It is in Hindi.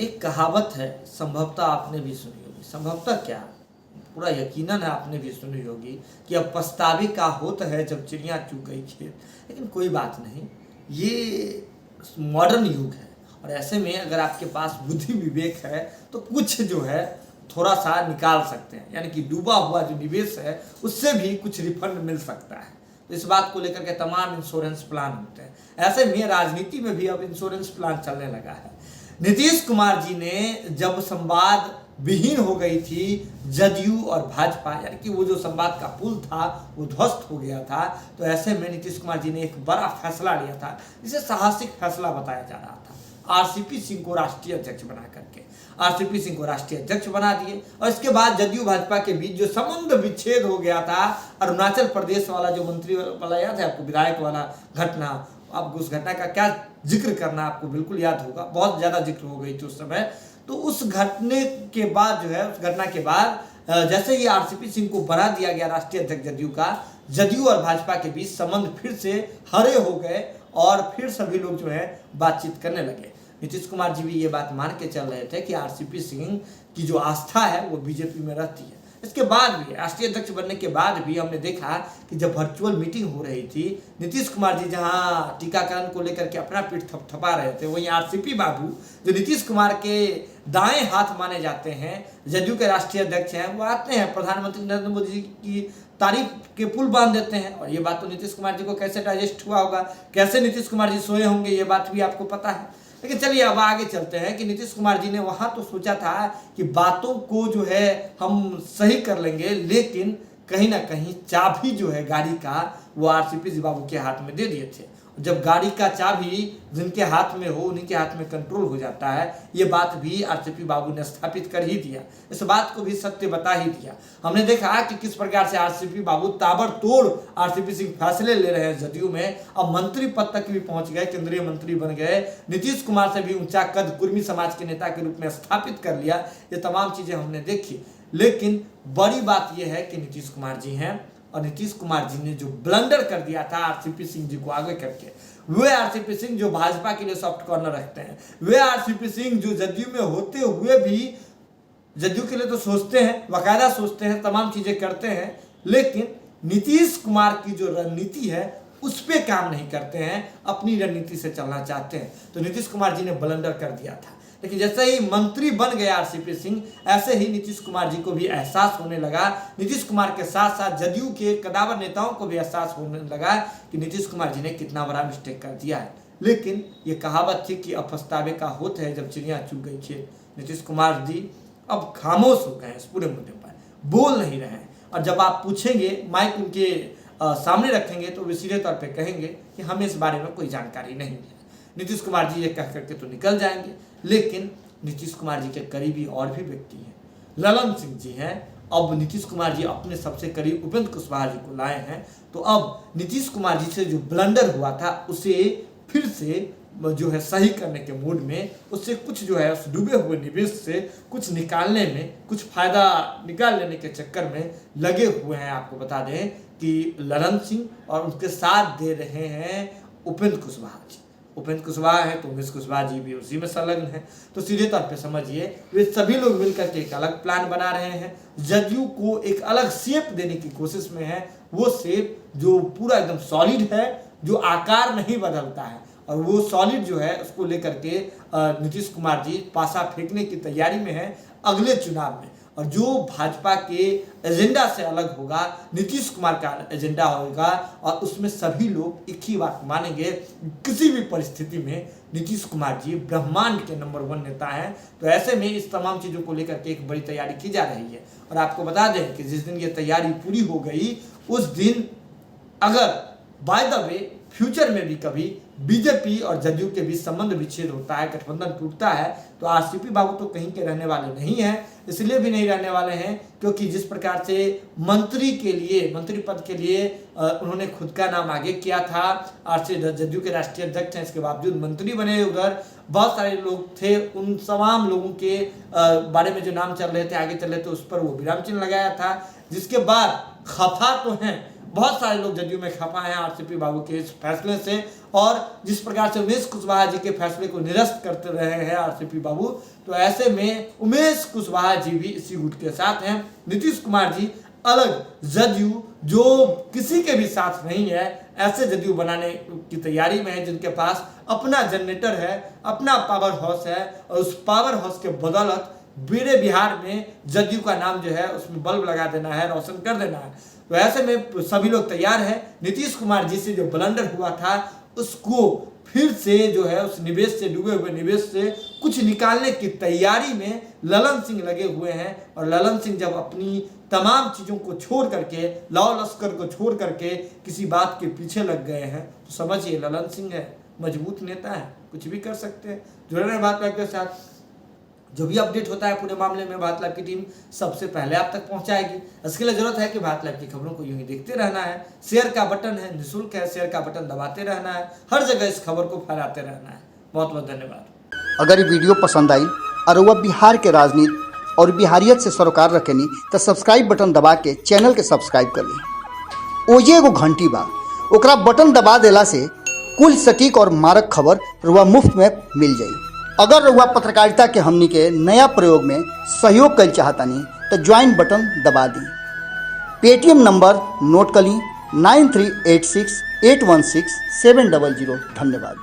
एक कहावत है, संभवतः आपने भी सुनी होगी। संभवतः क्या, पूरा यकीनन है आपने भी सुनी होगी कि अब पछतावे का होता है जब चिड़िया चुग गई खेत। लेकिन कोई बात नहीं, ये मॉडर्न युग है और ऐसे में अगर आपके पास बुद्धि विवेक है तो कुछ जो है थोड़ा सा निकाल सकते हैं, यानी कि डूबा हुआ जो निवेश है उससे भी कुछ रिफंड मिल सकता है। तो इस बात को लेकर के तमाम इंश्योरेंस प्लान होते हैं। ऐसे में राजनीति में भी अब इंश्योरेंस प्लान चलने लगा है। नीतीश कुमार जी ने जब संवाद विहीन हो गई थी जदयू और भाजपा, यानी कि वो जो संवाद का पुल था वो ध्वस्त हो गया था, तो ऐसे में नीतीश कुमार जी ने एक बड़ा फैसला लिया था, जिसे साहसिक फैसला बताया जा रहा था। आरसीपी सिंह को राष्ट्रीय अध्यक्ष बना करके आरसीपी सिंह को राष्ट्रीय अध्यक्ष बना दिए। और इसके बाद जदयू भाजपा के बीच जो संबंध विच्छेद हो गया था, अरुणाचल प्रदेश वाला जो मंत्री वाला याद है आपको, विधायक वाला घटना, अब उस घटना का क्या जिक्र करना आपको बिल्कुल याद होगा, बहुत ज्यादा जिक्र हो गई थी उस समय। तो उस घटने के बाद जो है, उस घटना के बाद जैसे ही आरसीपी सिंह को बना दिया गया राष्ट्रीय अध्यक्ष जदयू का, जदयू और भाजपा के बीच संबंध फिर से हरे हो गए और फिर सभी लोग जो है बातचीत करने लगे। नीतीश कुमार जी भी ये बात मान के चल रहे थे कि आरसीपी सिंह की जो आस्था है वो बीजेपी में रहती है। इसके बाद भी, राष्ट्रीय अध्यक्ष बनने के बाद भी हमने देखा कि जब वर्चुअल मीटिंग हो रही थी, नीतीश कुमार जी जहां टीकाकरण को लेकर के अपना पीठ थपथपा रहे थे, वहीं आरसीपी बाबू जो नीतीश कुमार के दाएं हाथ माने जाते हैं, जदयू के राष्ट्रीय अध्यक्ष हैं, वो आते हैं प्रधानमंत्री नरेंद्र मोदी जी की तारीफ के पुल बांध देते हैं। और ये बात तो नीतीश कुमार जी को कैसे डाइजेस्ट हुआ होगा, कैसे नीतीश कुमार जी सोए होंगे, ये बात भी आपको पता है। लेकिन चलिए अब आगे चलते हैं कि नीतीश कुमार जी ने वहां तो सोचा था कि बातों को जो है हम सही कर लेंगे, लेकिन कहीं ना कहीं चाबी जो है गाड़ी का वो आरसीपी जी बाबू के हाथ में दे दिए थे। जब गाड़ी का चाबी जिनके हाथ में हो उन्हीं के हाथ में कंट्रोल हो जाता है, ये बात भी आरसीपी बाबू ने स्थापित कर ही दिया, इस बात को भी सत्य बता ही दिया। हमने देखा कि किस प्रकार से आरसीपी बाबू ताबड़तोड़ आरसीपी सिंह फैसले ले रहे हैं जदयू में, अब मंत्री पद तक भी पहुंच गए, केंद्रीय मंत्री बन गए, नीतीश कुमार से भी ऊंचा कद कुर्मी समाज के नेता के रूप में स्थापित कर लिया। ये तमाम चीजें हमने देखी, लेकिन बड़ी बात यह है कि नीतीश कुमार जी हैं और नीतीश कुमार जी ने जो ब्लंडर कर दिया था आरसीपी सिंह जी को आगे करके, वे आरसीपी सिंह जो भाजपा के लिए सॉफ्ट कॉर्नर रखते हैं, वे आरसीपी सिंह जो जदयू में होते हुए भी जदयू के लिए तो सोचते हैं, बाकायदा सोचते हैं, तमाम चीजें करते हैं, लेकिन नीतीश कुमार की जो रणनीति है उस पर काम नहीं करते हैं, अपनी रणनीति से चलना चाहते हैं। तो नीतीश कुमार जी ने ब्लंडर कर दिया था। लेकिन जैसे ही मंत्री बन गए आरसीपी सिंह, ऐसे ही नीतीश कुमार जी को भी एहसास होने लगा, नीतीश कुमार के साथ साथ जदयू के कदावर नेताओं को भी एहसास होने लगा कि नीतीश कुमार जी ने कितना बड़ा मिस्टेक कर दिया है। लेकिन ये कहावत थी कि अब पछतावे का होता है जब चिड़िया चुग गई खेत। नीतीश कुमार जी अब खामोश हो गए इस पूरे मुद्दे पर, बोल नहीं रहे हैं। और जब आप पूछेंगे, माइक उनके सामने रखेंगे, तो वे सीधे तौर पर कहेंगे कि हमें इस बारे में कोई जानकारी नहीं है। नीतीश कुमार जी ये कह करके तो निकल जाएंगे। लेकिन नीतीश कुमार जी के करीबी और भी व्यक्ति हैं, ललन सिंह जी हैं। अब नीतीश कुमार जी अपने सबसे करीब उपेंद्र कुशवाहा जी को लाए हैं। तो अब नीतीश कुमार जी से जो ब्लंडर हुआ था उसे फिर से जो है सही करने के मूड में, उससे कुछ जो है उस डूबे हुए निवेश से कुछ निकालने में, कुछ फायदा निकाल लेने के चक्कर में लगे हुए हैं। आपको बता दें कि ललन सिंह और उनके साथ दे रहे हैं उपेंद्र कुशवाहा जी। उपेंद्र कुशवाहा है तो उमेश कुशवाहा जी भी उसी में संलग्न है। तो सीधे तौर पे समझिए वे सभी लोग मिलकर के एक अलग प्लान बना रहे हैं, जदयू को एक अलग शेप देने की कोशिश में है। वो शेप जो पूरा एकदम सॉलिड है, जो आकार नहीं बदलता है, और वो सॉलिड जो है उसको लेकर के नीतीश कुमार जी पासा फेंकने की तैयारी में है अगले चुनाव में। और जो भाजपा के एजेंडा से अलग होगा, नीतीश कुमार का एजेंडा होगा, और उसमें सभी लोग एक ही बात मानेंगे, किसी भी परिस्थिति में नीतीश कुमार जी ब्रह्मांड के नंबर 1 नेता हैं। तो ऐसे में इस तमाम चीज़ों को लेकर के एक बड़ी तैयारी की जा रही है। और आपको बता दें कि जिस दिन ये तैयारी पूरी हो गई, उस दिन अगर बाय द वे फ्यूचर में भी कभी बीजेपी और जदयू के बीच संबंध विच्छेद होता है, गठबंधन टूटता है, तो आरसीपी बाबू तो कहीं के रहने वाले नहीं हैं। इसलिए भी नहीं रहने वाले हैं क्योंकि जिस प्रकार से मंत्री के लिए, मंत्री पद के लिए उन्होंने खुद का नाम आगे किया था, आरसीपी जदयू के राष्ट्रीय अध्यक्ष हैं, इसके बावजूद मंत्री बने। उधर बहुत सारे लोग थे, उन तमाम लोगों के बारे में जो नाम चल रहे थे, आगे चल रहे थे, उस पर वो विराम चिन्ह लगाया था। जिसके बाद खफा तो हैं, बहुत सारे लोग जदयू में खपा हैं आरसीपी बाबू के इस फैसले से, और जिस प्रकार से उमेश कुशवाहा जी के फैसले को निरस्त करते रहे हैं आरसीपी बाबू, तो ऐसे में उमेश कुशवाहा जी भी इसी गुट के साथ हैं। नीतीश कुमार जी अलग जदयू जो किसी के भी साथ नहीं है, ऐसे जदयू बनाने की तैयारी में है जिनके पास अपना जनरेटर है, अपना पावर हाउस है, और उस पावर हाउस के बदौलत पूरे बिहार में जदयू का नाम जो है उसमें बल्ब लगा देना है, रोशन कर देना है। तो ऐसे में सभी लोग तैयार हैं। नीतीश कुमार जी से जो ब्लंडर हुआ था उसको फिर से जो है उस निवेश से, डूबे हुए निवेश से कुछ निकालने की तैयारी में ललन सिंह लगे हुए हैं। और ललन सिंह जब अपनी तमाम चीज़ों को छोड़ करके, लाव लश्कर को छोड़ करके किसी बात के पीछे लग गए हैं, तो समझिए ललन सिंह है, मजबूत नेता है, कुछ भी कर सकते हैं। जुड़े रहें बात लाइव के साथ। जो भी अपडेट होता है पूरे मामले में बात लाइव की टीम सबसे पहले आप तक पहुंचाएगी। इसके लिए जरूरत है कि बात लाइव की खबरों को यूं ही देखते रहना है। शेयर का बटन है, निःशुल्क है, शेयर का बटन दबाते रहना है, हर जगह इस खबर को फैलाते रहना है। बहुत बहुत धन्यवाद। अगर ये वीडियो पसंद आई और वह बिहार के राजनीति और बिहारियत से सरोकार रखेनी तो सब्सक्राइब बटन दबा के चैनल के सब्सक्राइब कर ली। ओजे एगो घंटी बा, ओकरा बटन दबा देला से कुल सटीक और मारक खबर रुआ मुफ्त में मिल जाई। अगर रुआ पत्रकारिता के हमनी के नया प्रयोग में सहयोग कर चाहतानी तो ज्वाइन बटन दबा दी। पेटीएम नंबर नोट कर ली 9386816700। धन्यवाद।